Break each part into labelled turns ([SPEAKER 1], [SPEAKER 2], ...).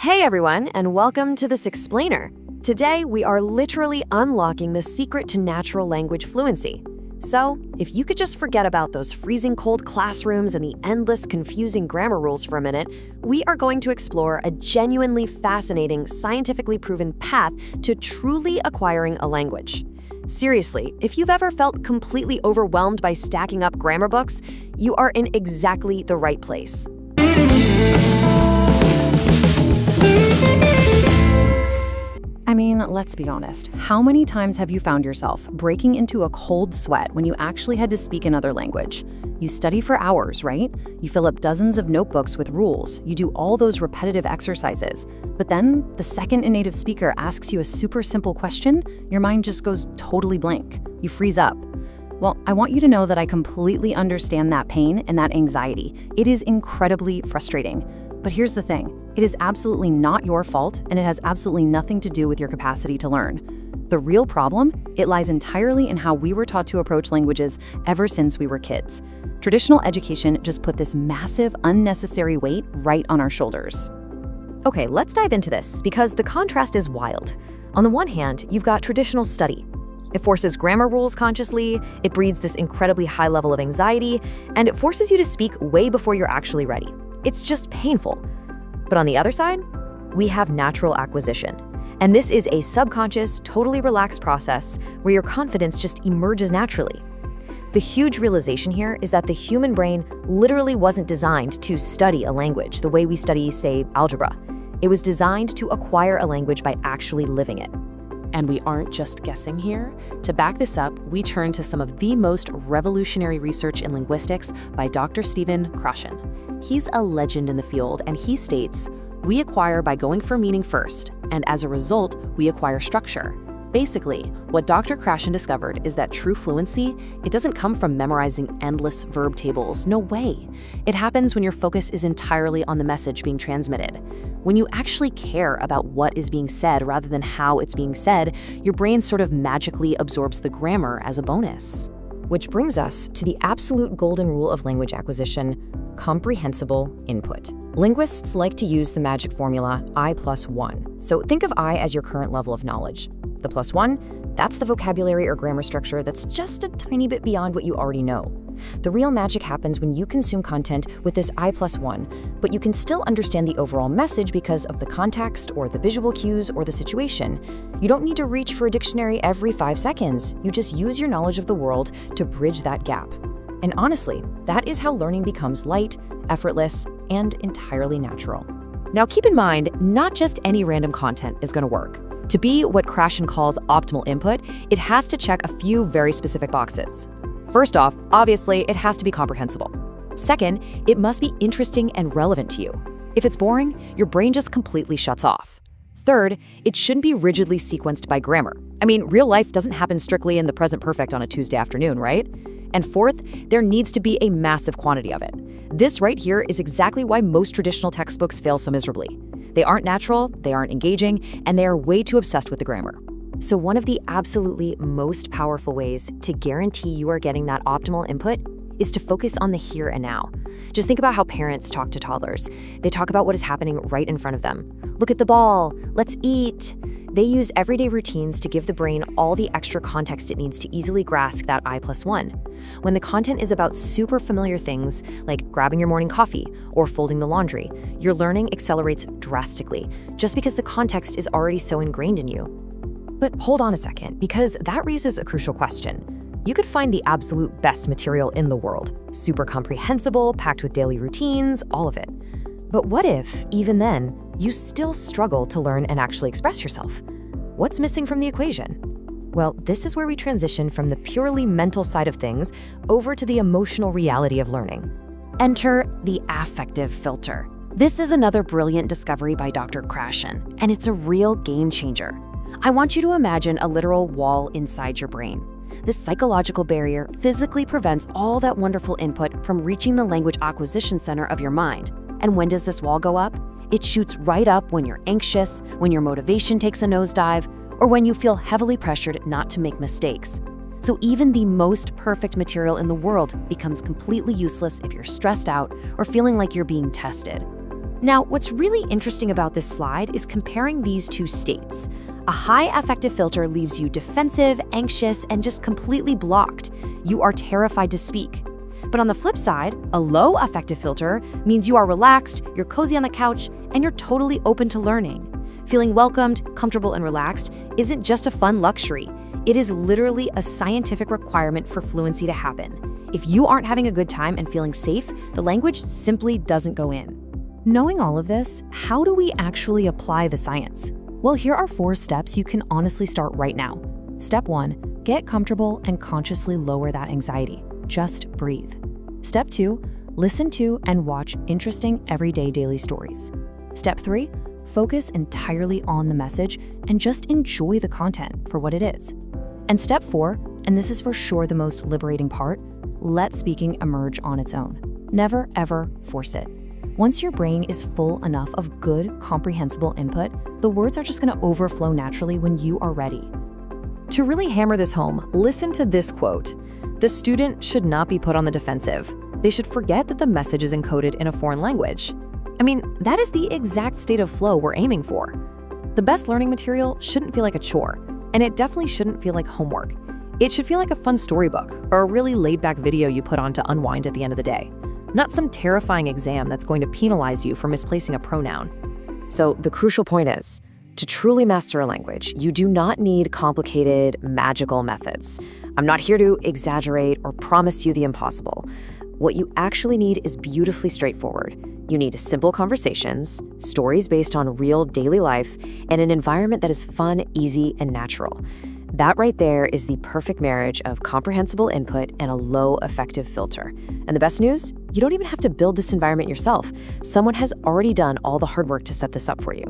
[SPEAKER 1] Hey everyone, and welcome to this explainer. Today, we are literally unlocking the secret to natural language fluency. So, if you could just forget about those freezing cold classrooms and the endless confusing grammar rules for a minute, we are going to explore a genuinely fascinating, scientifically proven path to truly acquiring a language. Seriously, if you've ever felt completely overwhelmed by stacking up grammar books, you are in exactly the right place.
[SPEAKER 2] I mean, let's be honest. How many times have you found yourself breaking into a cold sweat when you actually had to speak another language? You study for hours, right? You fill up dozens of notebooks with rules. You do all those repetitive exercises. But then, the second a native speaker asks you a super simple question, your mind just goes totally blank. You freeze up. Well, I want you to know that I completely understand that pain and that anxiety. It is incredibly frustrating. But here's the thing. It is absolutely not your fault, and it has absolutely nothing to do with your capacity to learn. The real problem, it lies entirely in how we were taught to approach languages ever since we were kids. Traditional education just put this massive, unnecessary weight right on our shoulders.
[SPEAKER 1] Okay, let's dive into this, because the contrast is wild. On the one hand, you've got traditional study. It forces grammar rules consciously, it breeds this incredibly high level of anxiety, and it forces you to speak way before you're actually ready. It's just painful. But on the other side, we have natural acquisition. And this is a subconscious, totally relaxed process where your confidence just emerges naturally. The huge realization here is that the human brain literally wasn't designed to study a language the way we study, say, algebra. It was designed to acquire a language by actually living it.
[SPEAKER 3] And we aren't just guessing here. To back this up, we turn to some of the most revolutionary research in linguistics by Dr. Stephen Krashen. He's a legend in the field, and he states, "We acquire by going for meaning first, and as a result, we acquire structure." Basically, what Dr. Krashen discovered is that true fluency, it doesn't come from memorizing endless verb tables. No way. It happens when your focus is entirely on the message being transmitted. When you actually care about what is being said rather than how it's being said, your brain sort of magically absorbs the grammar as a bonus.
[SPEAKER 1] Which brings us to the absolute golden rule of language acquisition: comprehensible input. Linguists like to use the magic formula I+1. So think of I as your current level of knowledge. The +1, that's the vocabulary or grammar structure that's just a tiny bit beyond what you already know. The real magic happens when you consume content with this I+1, but you can still understand the overall message because of the context or the visual cues or the situation. You don't need to reach for a dictionary every 5 seconds. You just use your knowledge of the world to bridge that gap. And honestly, that is how learning becomes light, effortless, and entirely natural. Now keep in mind, not just any random content is going to work. To be what Krashen calls optimal input, it has to check a few very specific boxes. First off, obviously, it has to be comprehensible. Second, it must be interesting and relevant to you. If it's boring, your brain just completely shuts off. Third, it shouldn't be rigidly sequenced by grammar. I mean, real life doesn't happen strictly in the present perfect on a Tuesday afternoon, right? And fourth, there needs to be a massive quantity of it. This right here is exactly why most traditional textbooks fail so miserably. They aren't natural, they aren't engaging, and they are way too obsessed with the grammar. So one of the absolutely most powerful ways to guarantee you are getting that optimal input is to focus on the here and now. Just think about how parents talk to toddlers. They talk about what is happening right in front of them. Look at the ball, let's eat. They use everyday routines to give the brain all the extra context it needs to easily grasp that I+1. When the content is about super familiar things like grabbing your morning coffee or folding the laundry, your learning accelerates drastically just because the context is already so ingrained in you. But hold on a second, because that raises a crucial question. You could find the absolute best material in the world, super comprehensible, packed with daily routines, all of it. But what if, even then, you still struggle to learn and actually express yourself? What's missing from the equation? Well, this is where we transition from the purely mental side of things over to the emotional reality of learning. Enter the affective filter. This is another brilliant discovery by Dr. Krashen, and it's a real game changer. I want you to imagine a literal wall inside your brain. This psychological barrier physically prevents all that wonderful input from reaching the language acquisition center of your mind. And when does this wall go up? It shoots right up when you're anxious, when your motivation takes a nosedive, or when you feel heavily pressured not to make mistakes. So even the most perfect material in the world becomes completely useless if you're stressed out or feeling like you're being tested. Now, what's really interesting about this slide is comparing these two states. A high affective filter leaves you defensive, anxious, and just completely blocked. You are terrified to speak. But on the flip side, a low affective filter means you are relaxed, you're cozy on the couch, and you're totally open to learning. Feeling welcomed, comfortable, and relaxed isn't just a fun luxury. It is literally a scientific requirement for fluency to happen. If you aren't having a good time and feeling safe, the language simply doesn't go in. Knowing all of this, how do we actually apply the science? Well, here are 4 steps you can honestly start right now. Step 1, get comfortable and consciously lower that anxiety. Just breathe. Step 2, listen to and watch interesting everyday daily stories. Step 3, focus entirely on the message and just enjoy the content for what it is. And step 4, and this is for sure the most liberating part, let speaking emerge on its own. Never, ever force it. Once your brain is full enough of good, comprehensible input, the words are just going to overflow naturally when you are ready. To really hammer this home, listen to this quote. The student should not be put on the defensive. They should forget that the message is encoded in a foreign language. I mean, that is the exact state of flow we're aiming for. The best learning material shouldn't feel like a chore, and it definitely shouldn't feel like homework. It should feel like a fun storybook or a really laid-back video you put on to unwind at the end of the day. Not some terrifying exam that's going to penalize you for misplacing a pronoun. So the crucial point is, to truly master a language, you do not need complicated, magical methods. I'm not here to exaggerate or promise you the impossible. What you actually need is beautifully straightforward. You need simple conversations, stories based on real daily life, and an environment that is fun, easy, and natural. That right there is the perfect marriage of comprehensible input and a low affective filter. And the best news? You don't even have to build this environment yourself. Someone has already done all the hard work to set this up for you.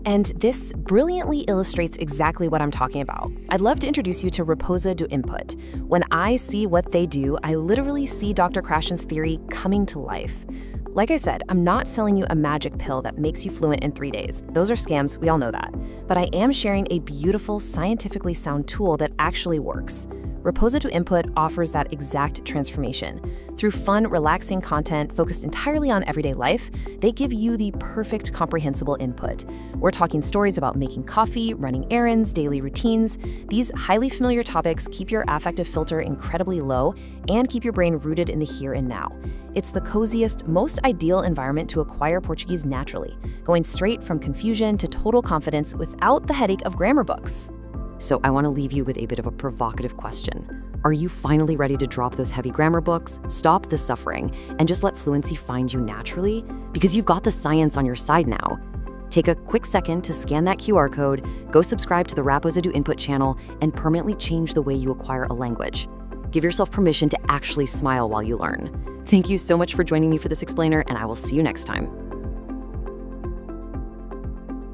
[SPEAKER 1] And this brilliantly illustrates exactly what I'm talking about. I'd love to introduce you to Comprehensible Input. When I see what they do, I literally see Dr. Krashen's theory coming to life. Like I said, I'm not selling you a magic pill that makes you fluent in 3 days. Those are scams, we all know that. But I am sharing a beautiful, scientifically sound tool that actually works. Comprehensible Input offers that exact transformation. Through fun, relaxing content focused entirely on everyday life, they give you the perfect comprehensible input. We're talking stories about making coffee, running errands, daily routines. These highly familiar topics keep your affective filter incredibly low and keep your brain rooted in the here and now. It's the coziest, most ideal environment to acquire Portuguese naturally, going straight from confusion to total confidence without the headache of grammar books. So I want to leave you with a bit of a provocative question. Are you finally ready to drop those heavy grammar books, stop the suffering, and just let fluency find you naturally? Because you've got the science on your side now. Take a quick second to scan that QR code, go subscribe to the Comprehensible Input channel, and permanently change the way you acquire a language. Give yourself permission to actually smile while you learn. Thank you so much for joining me for this explainer, and I will see you next time.